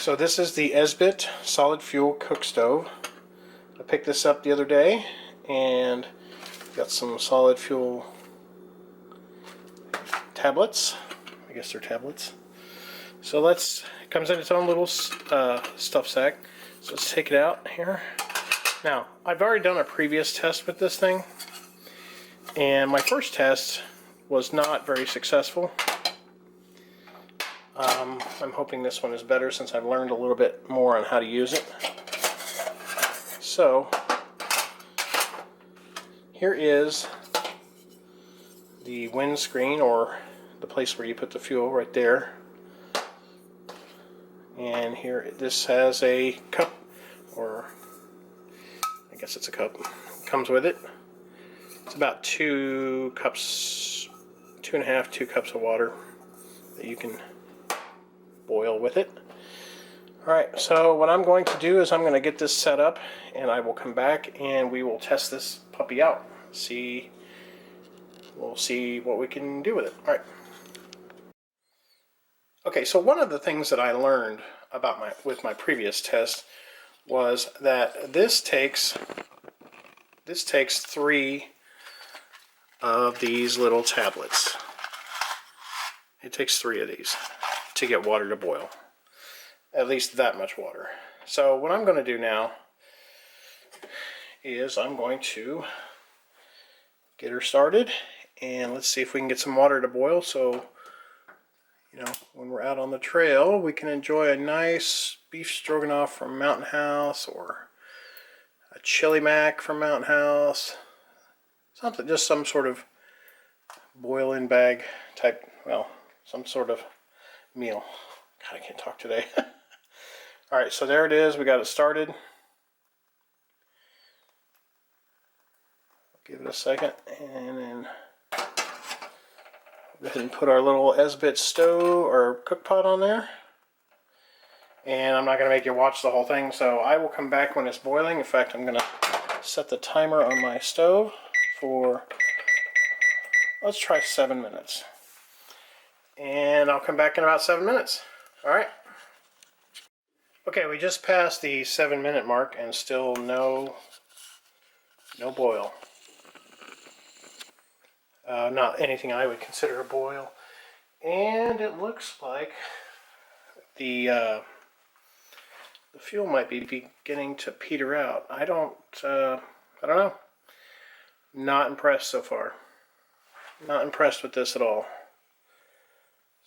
So this is the Esbit solid fuel cook stove. I picked this up the other day and got some solid fuel tablets. I guess they're tablets. So it comes in its own little stuff sack. So let's take it out here. Now, I've already done a previous test with this thing, and my first test was not very successful. I'm hoping this one is better since I've learned a little bit more on how to use it. So, here is the windscreen, or the place where you put the fuel, right there. And here, this has a cup, or I guess it's a cup. It comes with it. It's about 2 cups, 2.5, 2 cups of water that you can boil with it. Alright, so what I'm going to do is I'm going to get this set up, and I will come back and we will test this puppy out. We'll see what we can do with it. Alright. Okay, so one of the things that I learned about with my previous test was that this takes 3 of these little tablets. It takes 3 of these to get water to boil. At least that much water. So what I'm going to do now is I'm going to get her started, and let's see if we can get some water to boil, so when we're out on the trail we can enjoy a nice beef stroganoff from Mountain House, or a chili mac from Mountain House, something, just some sort of boil-in bag type, well, some sort of meal. God, I can't talk today. Alright, so there it is. We got it started. Give it a second, and then go ahead and put our little Esbit stove or cook pot on there. And I'm not going to make you watch the whole thing, so I will come back when it's boiling. In fact, I'm going to set the timer on my stove for, let's try 7 minutes. And I'll come back in about 7 minutes. Alright. Okay, we just passed the 7-minute mark and still no boil. Not anything I would consider a boil. And it looks like the fuel might be beginning to peter out. I don't know. Not impressed so far. Not impressed with this at all.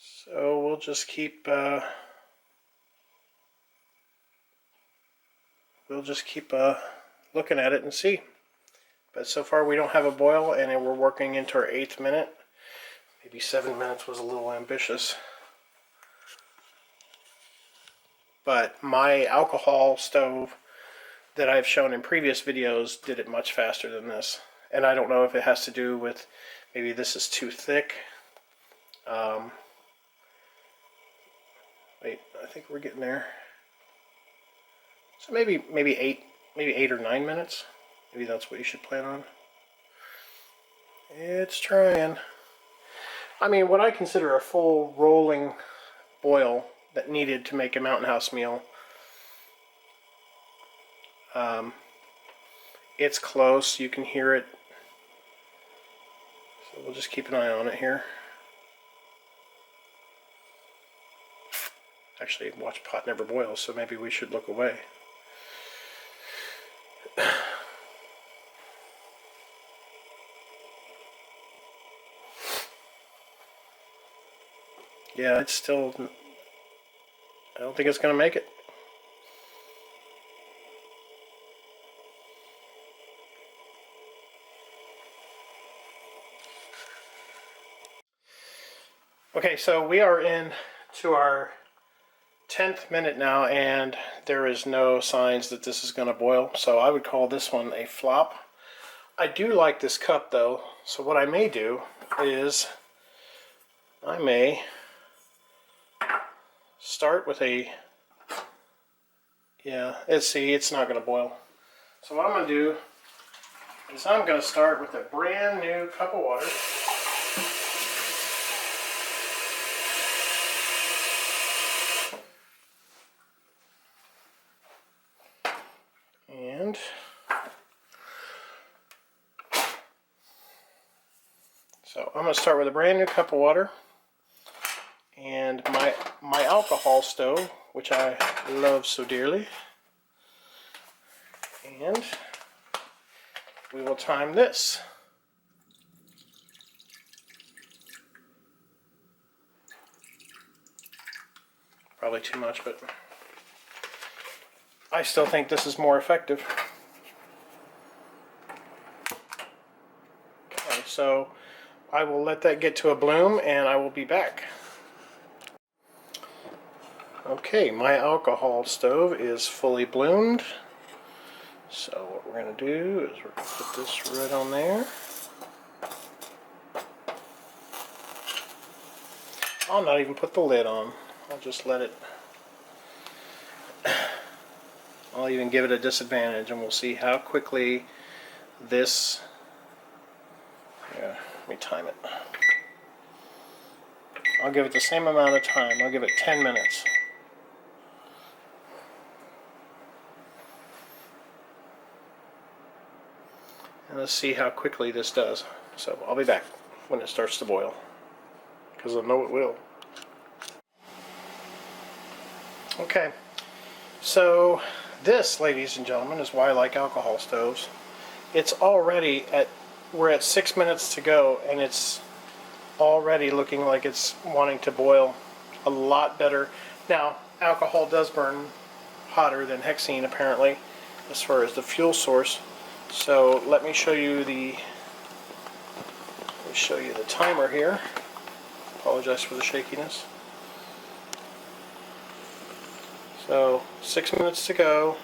So we'll just keep looking at it and see. But so far we don't have a boil, and we're working into our 8th minute. Maybe 7 minutes was a little ambitious. But my alcohol stove that I've shown in previous videos did it much faster than this. And I don't know if it has to do with, maybe this is too thick. Wait, I think we're getting there. So maybe 8 or 9 minutes. Maybe that's what you should plan on. It's trying. I mean, what I consider a full rolling boil that needed to make a Mountain House meal. It's close. You can hear it. So we'll just keep an eye on it here. Actually, watch pot never boils, so maybe we should look away. Yeah, it's still, I don't think it's going to make it. Okay, so we are in to our 10th minute now, and there is no signs that this is going to boil, so I would call this one a flop. I do like this cup though, so what I may do is I may start with a, it's not going to boil. So what I'm going to do is I'm going to start with a brand new cup of water. So I'm going to start with a brand new cup of water and my alcohol stove, which I love so dearly. And we will time this. Probably too much, but I still think this is more effective. Okay, so I will let that get to a bloom and I will be back. Okay, my alcohol stove is fully bloomed. So what we're going to do is we're going to put this right on there. I'll not even put the lid on. I'll just let it. I'll even give it a disadvantage and we'll see how quickly this. Yeah, let me time it. I'll give it the same amount of time. I'll give it 10 minutes. And let's see how quickly this does. So I'll be back when it starts to boil, because I know it will. Okay, so this, ladies and gentlemen, is why I like alcohol stoves. It's already we're at 6 minutes to go, and it's already looking like it's wanting to boil a lot better. Now, alcohol does burn hotter than hexene, apparently, as far as the fuel source. So let me show you the timer here. Apologize for the shakiness. So 6 minutes to go,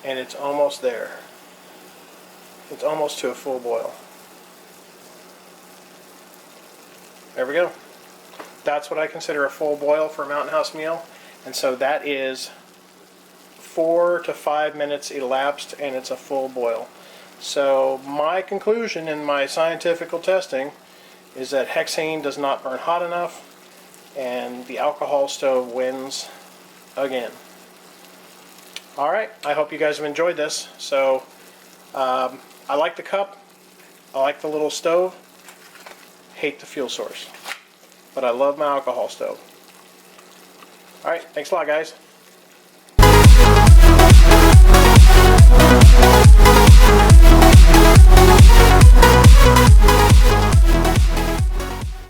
and it's almost there. It's almost to a full boil. There we go. That's what I consider a full boil for a Mountain House meal, and so that is 4 to 5 minutes elapsed and it's a full boil. So my conclusion in my scientific testing is that hexane does not burn hot enough and the alcohol stove wins again. Alright, I hope you guys have enjoyed this. So I like the cup, I like the little stove, hate the fuel source, but I love my alcohol stove. Alright, thanks a lot guys.